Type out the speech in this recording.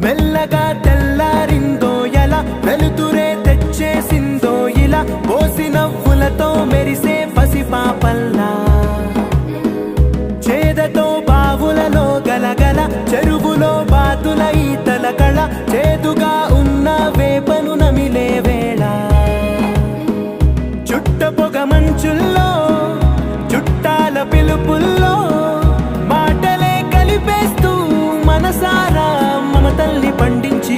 మెల్లగా తెల్లారిందో ఎలా వెలుతురే తెచ్చేసిందో ఇలా పోసి నవ్వులతో మెరిసే పసిపాపల్లా చేదతో బావులలో గలగల చెరువులో బాతుల ఈతల కళ చేదుగా ఉన్న వేపను నమిలే వేళ చుట్ట పొగ మంచుల్లో చుట్టాల పిలుపుల్లో మాటలే కలిపేస్తూ మనసారా మమతల్ని పండించి